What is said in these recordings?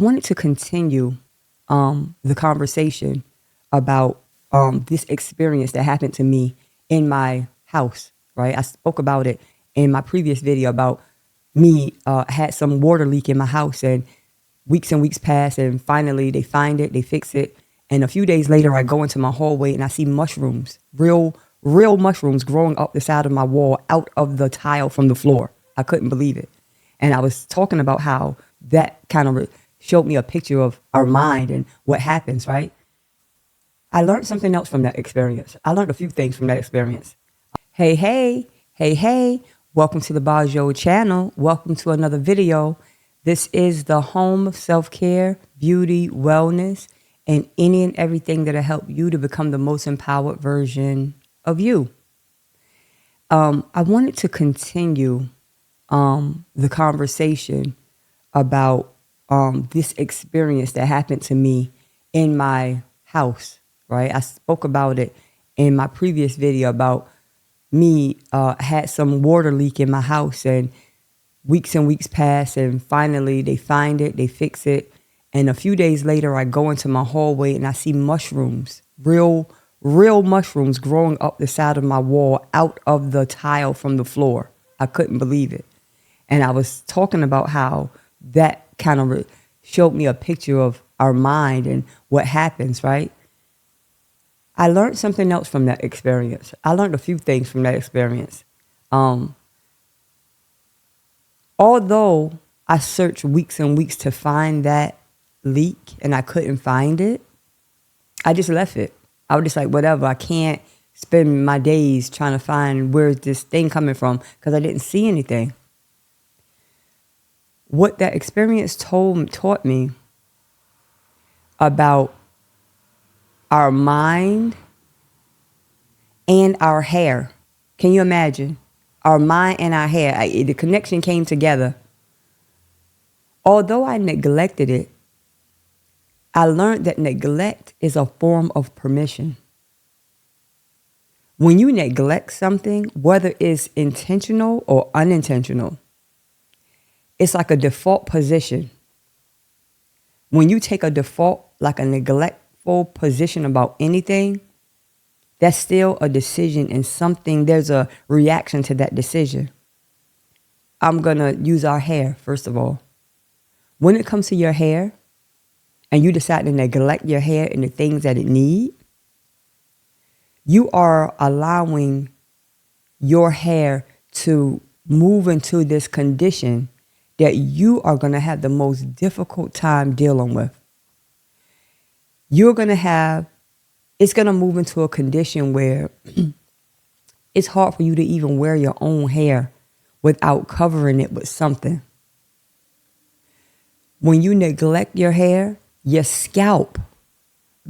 wanted to continue the conversation about this experience that happened to me in my house, right? I spoke about it in my previous video about me had some water leak in my house, and weeks pass, and finally they find it, they fix it. And a few days later, I go into my hallway and I see mushrooms, real mushrooms growing up the side of my wall out of the tile from the floor. I couldn't believe it. And I was talking about how that kind of showed me a picture of our mind and what happens, right? I learned something else from that experience. I learned a few things from that experience. Hey. Welcome to the Bajo channel. Welcome to another video. This is the home of self-care, beauty, wellness, and any and everything that'll help you to become the most empowered version of you. I wanted to continue the conversation about this experience that happened to me in my house, right? I spoke about it in my previous video about me had some water leak in my house, and weeks pass, and finally they find it, they fix it. And a few days later, I go into my hallway and I see mushrooms, real mushrooms growing up the side of my wall out of the tile from the floor. I couldn't believe it. And I was talking about how that kind of showed me a picture of our mind and what happens, right? I learned something else from that experience. I learned a few things from that experience. Although I searched weeks and weeks to find that leak and I couldn't find it, I just left it. I was just like, whatever, I can't spend my days trying to find where's this thing coming from because I didn't see anything. What that experience taught me about our mind and our hair. Can you imagine? Our mind and our hair, the connection came together. Although I neglected it, I learned that neglect is a form of permission. When you neglect something, whether it's intentional or unintentional, it's like a default position. When you take a default, like a neglectful position about anything, that's still a decision and something, there's a reaction to that decision. I'm going to use our hair, first of all. When it comes to your hair, and you decide to neglect your hair and the things that it needs, you are allowing your hair to move into this condition that you are going to have the most difficult time dealing with. It's going to move into a condition where it's hard for you to even wear your own hair without covering it with something. When you neglect your hair, your scalp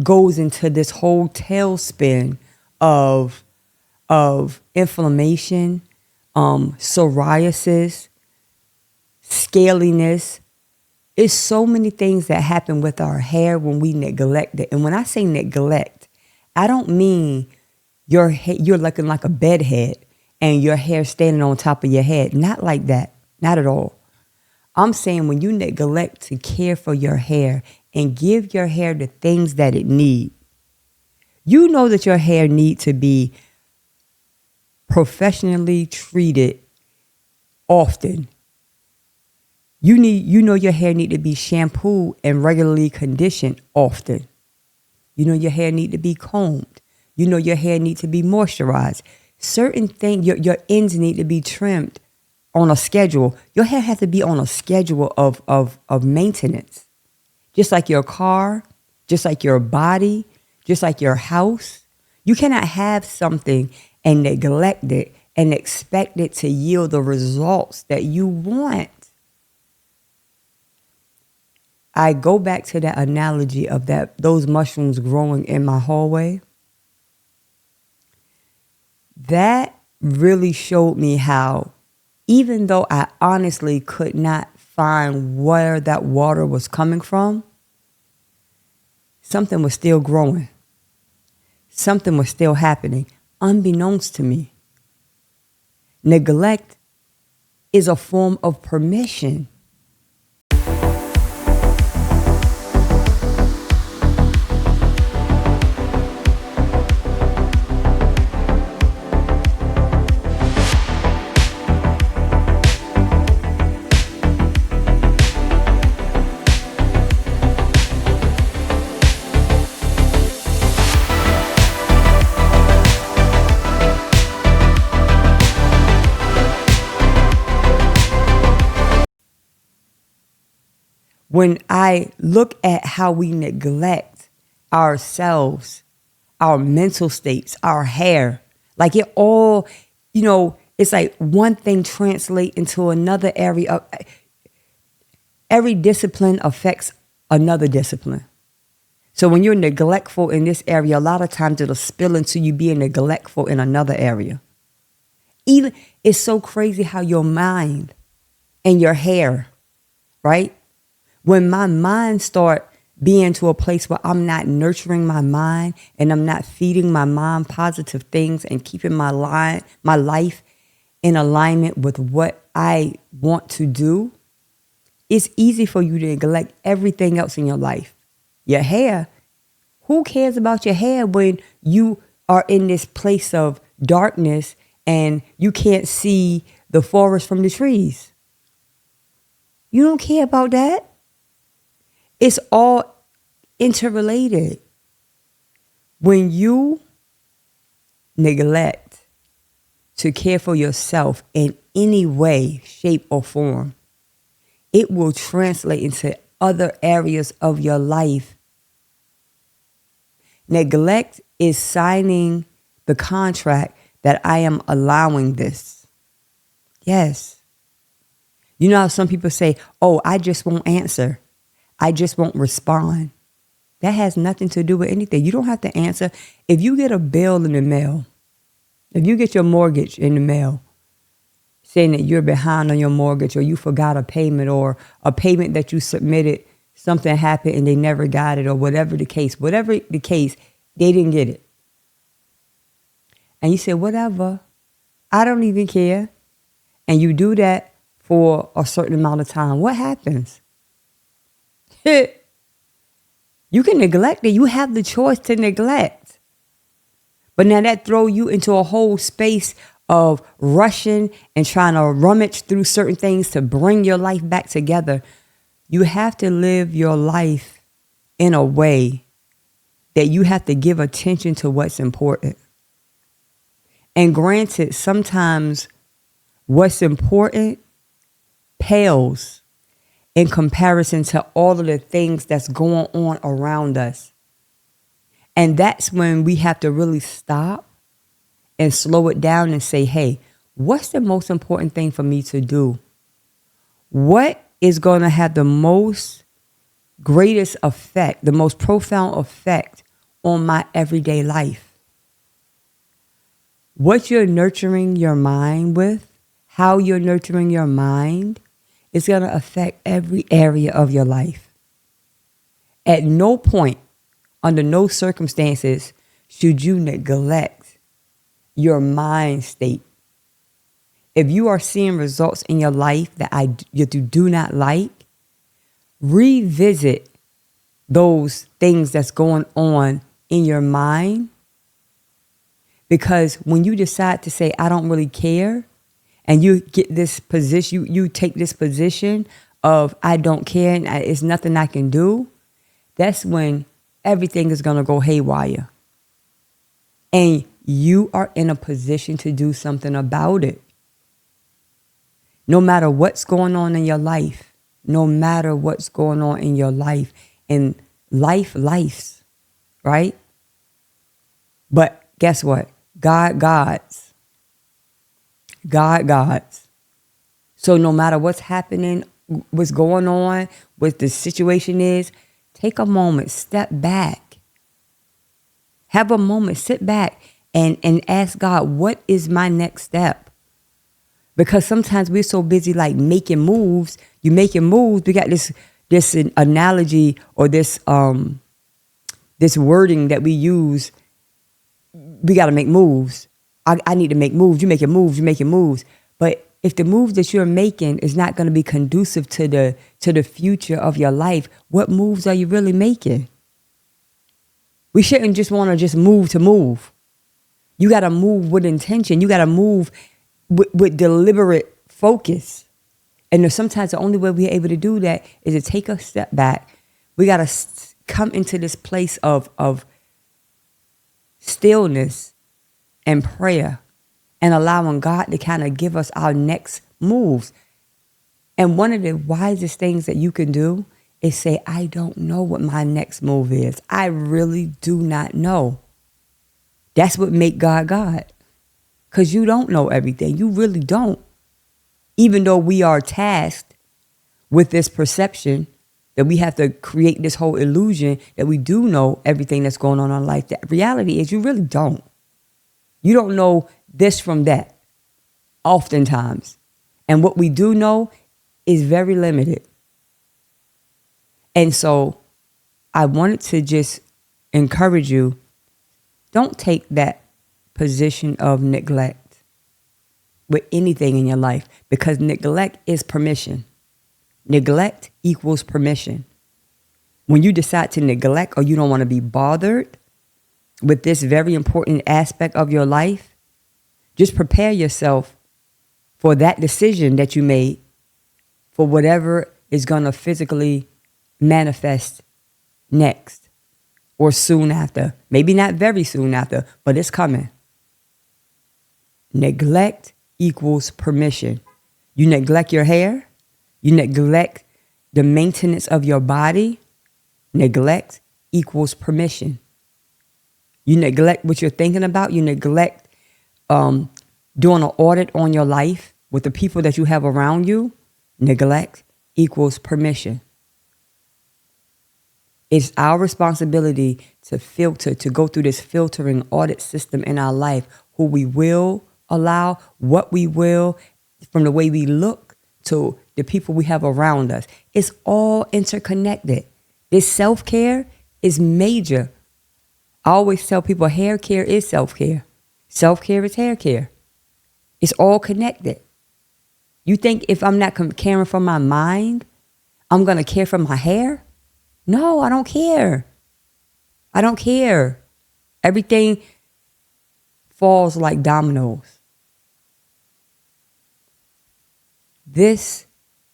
goes into this whole tailspin of inflammation, psoriasis, scaliness. It's so many things that happen with our hair when we neglect it. And when I say neglect, I don't mean you're looking like a bedhead and your hair standing on top of your head. Not like that. Not at all. I'm saying when you neglect to care for your hair and give your hair the things that it needs. You know that your hair needs to be professionally treated often. You know your hair need to be shampooed and regularly conditioned often. You know your hair need to be combed. You know your hair need to be moisturized. Certain things, your ends need to be trimmed on a schedule. Your hair has to be on a schedule of maintenance. Just like your car, just like your body, just like your house. You cannot have something and neglect it and expect it to yield the results that you want. I go back to that analogy of those mushrooms growing in my hallway. That really showed me how, even though I honestly could not find where that water was coming from, something was still growing. Something was still happening, unbeknownst to me. Neglect is a form of permission. when I look at how we neglect ourselves, our mental states, our hair, like it all, it's like one thing translate into another area. Every discipline affects another discipline. So when you're neglectful in this area, a lot of times it'll spill into you being neglectful in another area. Even it's so crazy how your mind and your hair, right? When my mind start being to a place where I'm not nurturing my mind and I'm not feeding my mind positive things and keeping my life in alignment with what I want to do, it's easy for you to neglect everything else in your life. Your hair, who cares about your hair when you are in this place of darkness and you can't see the forest from the trees? You don't care about that. It's all interrelated. When you neglect to care for yourself in any way, shape, or form, it will translate into other areas of your life. Neglect is signing the contract that I am allowing this. Yes. You know how some people say, oh, I just won't answer. I just won't respond. That has nothing to do with anything. You don't have to answer. If you get a bill in the mail, if you get your mortgage in the mail, saying that you're behind on your mortgage or you forgot a payment or a payment that you submitted, something happened and they never got it or whatever the case, they didn't get it. And you say, whatever, I don't even care. And you do that for a certain amount of time. What happens? You can neglect it. You have the choice to neglect. But now that throw you into a whole space of rushing and trying to rummage through certain things to bring your life back together. You have to live your life in a way that you have to give attention to what's important. And granted, sometimes what's important pales in comparison to all of the things that's going on around us. And that's when we have to really stop and slow it down and say, hey, what's the most important thing for me to do? What is going to have the most greatest effect, the most profound effect on my everyday life? What you're nurturing your mind with, how you're nurturing your mind, is going to affect every area of your life. At no point, under no circumstances, should you neglect your mind state. If you are seeing results in your life that you do not like, revisit those things that's going on in your mind. Because when you decide to say, I don't really care, and you get this position, you take this position of I don't care and it's nothing I can do, that's when everything is going to go haywire. And you are in a position to do something about it. No matter what's going on in your life, and life's, right? But guess what? God God's. So no matter what's happening, what's going on, what the situation is, take a moment, step back. Have a moment, sit back and ask God, what is my next step? Because sometimes we're so busy like making moves. You making moves. We got this analogy or this wording that we use. We got to make moves. I need to make moves. You're making moves. But if the moves that you're making is not going to be conducive to the future of your life, what moves are you really making? We shouldn't just want to just move to move. You got to move with intention. You got to move with deliberate focus. And sometimes the only way we're able to do that is to take a step back. We got to come into this place of stillness and prayer and allowing God to kind of give us our next moves. And one of the wisest things that you can do is say, I don't know what my next move is. I really do not know. That's what make God God. Because you don't know everything. You really don't. Even though we are tasked with this perception that we have to create this whole illusion that we do know everything that's going on in life. The reality is you really don't. You don't know this from that, oftentimes. And what we do know is very limited. And so I wanted to just encourage you, don't take that position of neglect with anything in your life, because neglect is permission. Neglect equals permission. When you decide to neglect or you don't want to be bothered with this very important aspect of your life, just prepare yourself for that decision that you made, for whatever is going to physically manifest next or soon after. Maybe not very soon after, but it's coming. Neglect equals permission. You neglect your hair. You neglect the maintenance of your body. Neglect equals permission. You neglect what you're thinking about. You neglect doing an audit on your life with the people that you have around you. Neglect equals permission. It's our responsibility to filter, to go through this filtering audit system in our life, who we will allow, what we will, from the way we look to the people we have around us. It's all interconnected. This self-care is major. I always tell people hair care is self-care. Self-care is hair care. It's all connected. You think if I'm not caring for my mind, I'm going to care for my hair? No, I don't care. I don't care. Everything falls like dominoes. This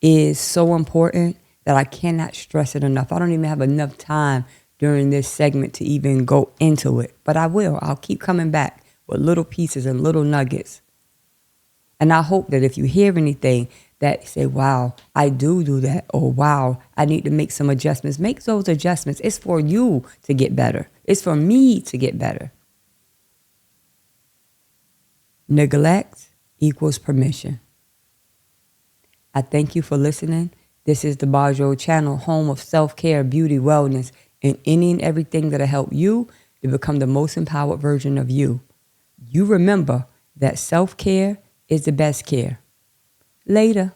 is so important that I cannot stress it enough. I don't even have enough time during this segment to even go into it, but I will. I'll keep coming back with little pieces and little nuggets. And I hope that if you hear anything that say, wow, I do that, or wow, I need to make some adjustments, make those adjustments. It's for you to get better. It's for me to get better. Neglect equals permission. I thank you for listening. This is the Bajo channel, home of self-care, beauty, wellness, and any and everything that'll help you to become the most empowered version of you. You remember that self-care is the best care. Later.